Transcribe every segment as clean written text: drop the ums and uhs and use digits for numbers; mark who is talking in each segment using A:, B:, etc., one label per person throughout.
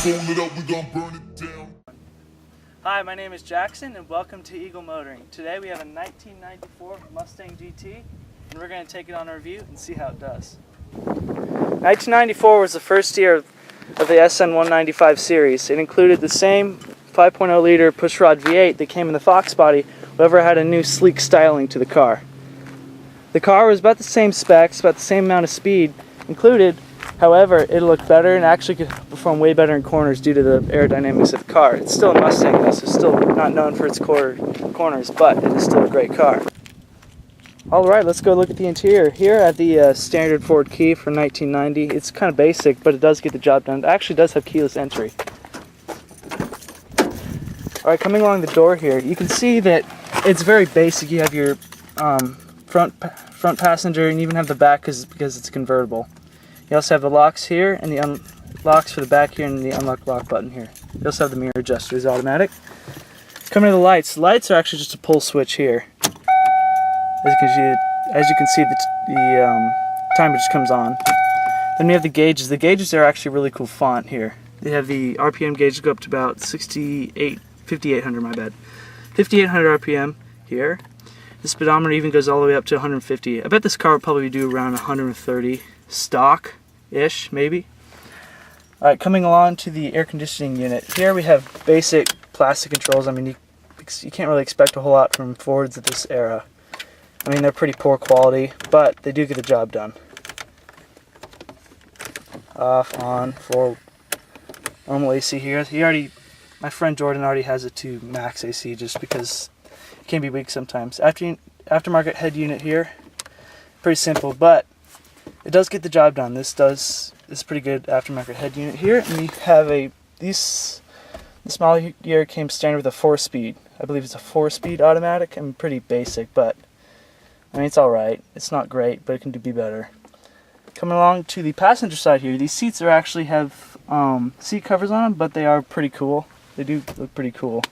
A: Hold it up, we gon' burn it down.
B: Hi, my name is Jackson and welcome to Eagle Motoring. Today we have a 1994 Mustang GT and we're going to take it on a review and see how it does. 1994 was the first year of the SN 195 series. It included the same 5.0 liter pushrod V8 that came in the Fox body, however it had a new sleek styling to the car. The car was about the same specs, about the same amount of speed included. However, it looked better and actually could perform way better in corners due to the aerodynamics of the car. It's still a Mustang though, so it's still not known for its corners, but it is still a great car. Alright, let's go look at the interior. Here at the standard Ford key for 1990, it's kind of basic, but it does get the job done. It actually does have keyless entry. Alright, coming along the door here, you can see that it's very basic. You have your front passenger and you even have the back because it's convertible. You also have the locks here and the locks for the back here and the unlock lock button here. You also have the mirror adjusters automatic. Coming to the lights. The lights are actually just a pull switch here. As you can see, the timer just comes on. Then we have the gauges. The gauges are actually really cool font here. They have the RPM gauge go up to about 5,800, my bad. 5,800 RPM here. The speedometer even goes all the way up to 150. I bet this car would probably do around 130 stock-ish, maybe. Alright, coming along to the air conditioning unit. Here we have basic plastic controls. I mean, you can't really expect a whole lot from Fords at this era. I mean, they're pretty poor quality, but they do get the job done. Off, on, for normal AC here. My friend Jordan already has it to max AC just because it can be weak sometimes. Aftermarket head unit here, pretty simple, but it does get the job done. This is pretty good aftermarket head unit here, and we have this model here came standard with a 4-speed. I believe it's a 4-speed automatic. and pretty basic, but I mean it's all right. It's not great, but it can be better. Coming along to the passenger side here, these seats actually have seat covers on them, but they are pretty cool. They do look pretty cool.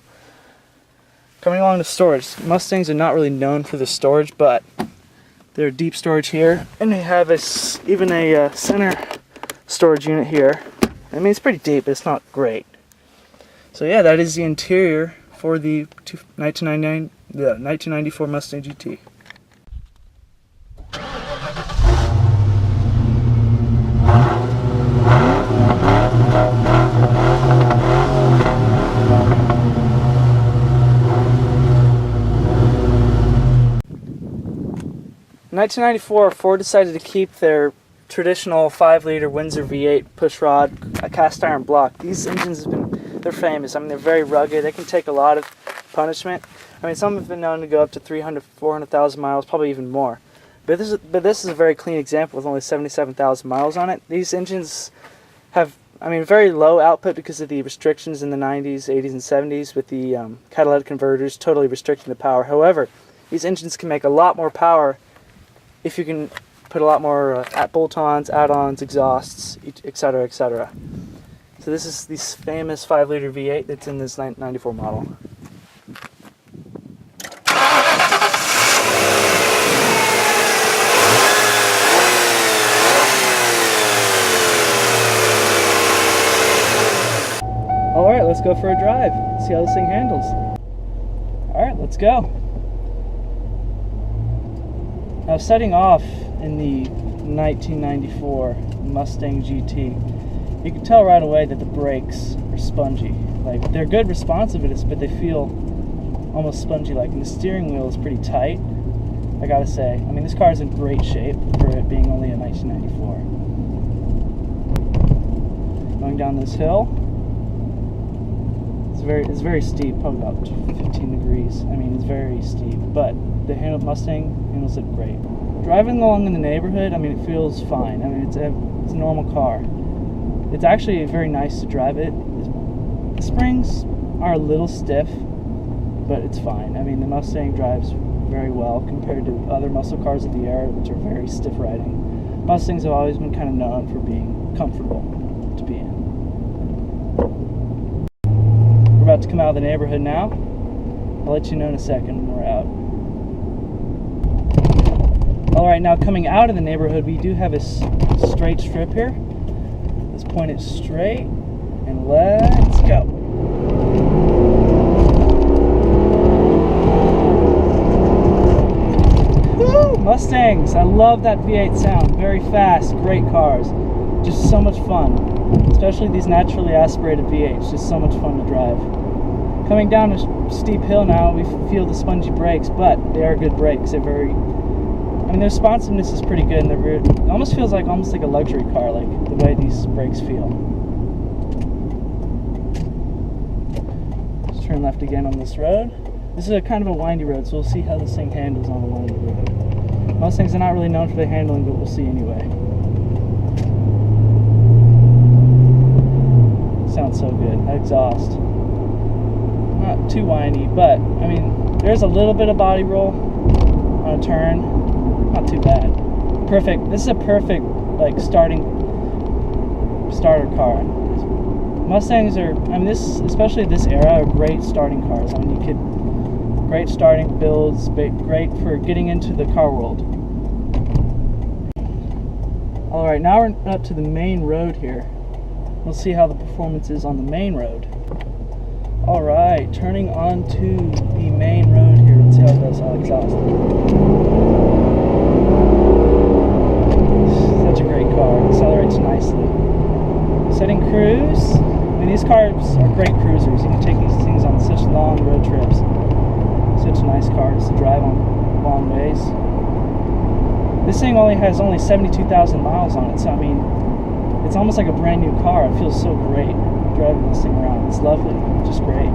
B: Coming along to storage, Mustangs are not really known for the storage, but they're deep storage here, and we have even a center storage unit here. I mean, it's pretty deep, but it's not great. So yeah, that is the interior for the 1994 Mustang GT. In 1994, Ford decided to keep their traditional 5-liter Windsor V8 pushrod cast iron block. These engines they're famous. I mean, they're very rugged. They can take a lot of punishment. I mean, some have been known to go up to 300, 400,000 miles, probably even more. But this is a very clean example with only 77,000 miles on it. These engines have, I mean, very low output because of the restrictions in the 90s, 80s, and 70s with the catalytic converters totally restricting the power. However, these engines can make a lot more power if you can put a lot more bolt-ons, add-ons, exhausts, etc., etc. So this is this famous 5-liter V8 that's in this 1994 model. Alright, let's go for a drive. See how this thing handles. Alright, let's go. Now, setting off in the 1994 Mustang GT, you can tell right away that the brakes are spongy. Like, they're good responsiveness, but they feel almost spongy-like. And the steering wheel is pretty tight, I gotta say. I mean, this car is in great shape for it being only a 1994. Going down this hill, it's very steep, probably about 15 degrees. I mean, it's very steep, but the Mustang handles it great. Driving along in the neighborhood, I mean, it feels fine. I mean, it's a normal car. It's actually very nice to drive it. The springs are a little stiff, but it's fine. I mean, the Mustang drives very well compared to other muscle cars of the era, which are very stiff riding. Mustangs have always been kind of known for being comfortable to be in. We're about to come out of the neighborhood now. I'll let you know in a second when we're out. Alright, now coming out of the neighborhood, we do have a straight strip here. Let's point it straight. And let's go. Woo! Mustangs! I love that V8 sound. Very fast, great cars. Just so much fun. Especially these naturally aspirated V8s. Just so much fun to drive. Coming down a steep hill now, we feel the spongy brakes, but they are good brakes. They're very... I mean, their responsiveness is pretty good, and it almost feels like almost like a luxury car, like the way these brakes feel. Let's turn left again on this road. This is a kind of a windy road, so we'll see how this thing handles on a windy road. Mustangs are not really known for their handling, but we'll see anyway. Sounds so good. That exhaust. Not too whiny, but I mean, there's a little bit of body roll on a turn. Not too bad. Perfect. This is a perfect like starter car. Mustangs are, I mean, especially this era, are great starting cars. I mean, great starting builds, great for getting into the car world. All right, now we're up to the main road here. We'll see how the performance is on the main road. All right, turning onto the main road here. Let's see how it goes on exhaust. Such a great car. Accelerates nicely. Setting cruise. I mean, these cars are great cruisers. You can take these things on such long road trips. Such nice cars to drive on long ways. This thing has only 72,000 miles on it, so I mean, it's almost like a brand new car. It feels so great driving this thing around. It's lovely, just great.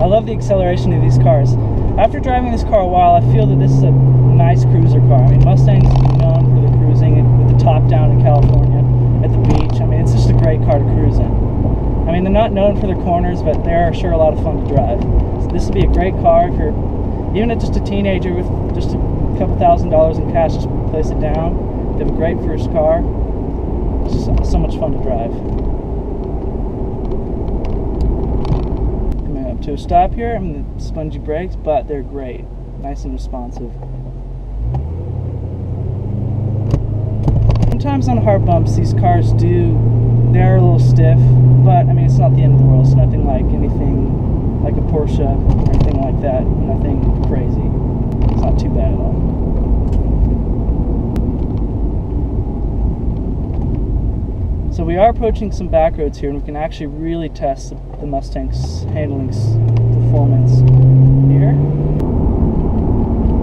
B: I love the acceleration of these cars. After driving this car a while, I feel that this is a nice cruiser car. I mean, Mustangs have been known for the cruising with the top down in California at the beach. I mean, it's just a great car to cruise in. I mean, they're not known for their corners, but they are sure a lot of fun to drive. So this would be a great car if you're even just a teenager with just a couple $1,000s in cash. Just place it down. You have a great first car. It's just so much fun to drive. Coming up to a stop here. I mean, the spongy brakes, but they're great. Nice and responsive. Sometimes on hard bumps, these cars they're a little stiff, but I mean, it's not the end of the world. It's nothing like anything like a Porsche or anything like that. Nothing crazy. It's not too bad at all. So we are approaching some back roads here, and we can actually really test the Mustang's handling performance here.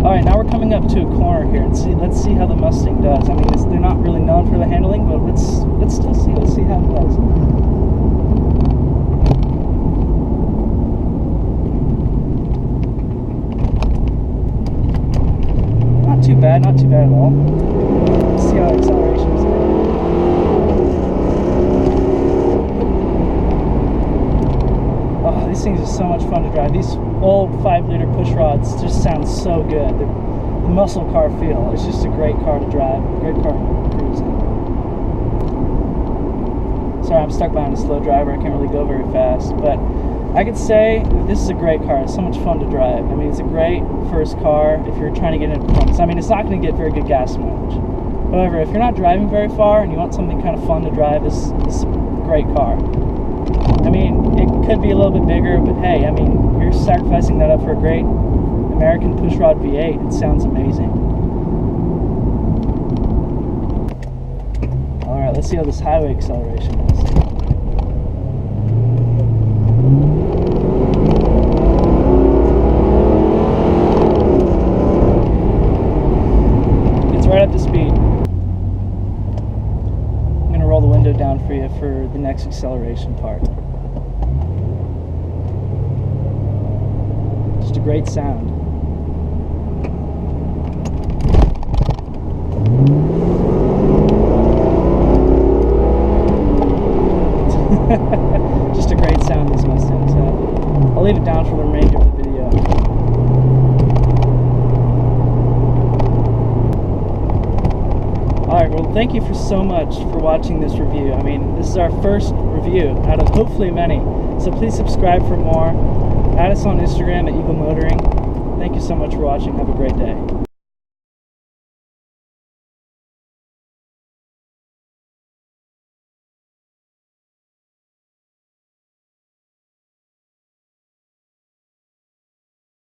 B: All right, now we're coming up to a corner here, and let's see how the Mustang does. I mean, they're not really known for the handling, but let's still see. Let's see how it does. Not too bad at all. Let's see how acceleration is. Oh, these things are so much fun to drive. These old 5-liter push rods just sound so good. The muscle car feel. It's just a great car to drive. Great car to cruise in. Sorry, I'm stuck behind a slow driver. I can't really go very fast, but I could say this is a great car. It's so much fun to drive. I mean, it's a great first car if you're trying to get into performance. I mean, it's not going to get very good gas mileage. However, if you're not driving very far and you want something kind of fun to drive, this is a great car. I mean, it could be a little bit bigger, but hey, I mean, you're sacrificing that up for a great American pushrod V8. It sounds amazing. Alright, let's see how this highway acceleration is. It's right up to speed. I'm going to roll the window down for you for the next acceleration part. Just a great sound. Just a great sound these Mustangs have. I'll leave it down for the remainder of the video. Alright, well, thank you so much for watching this review. I mean, this is our first review out of hopefully many. So please subscribe for more. Add us on Instagram at Eagle Motoring. Thank you so much for watching. Have a great day.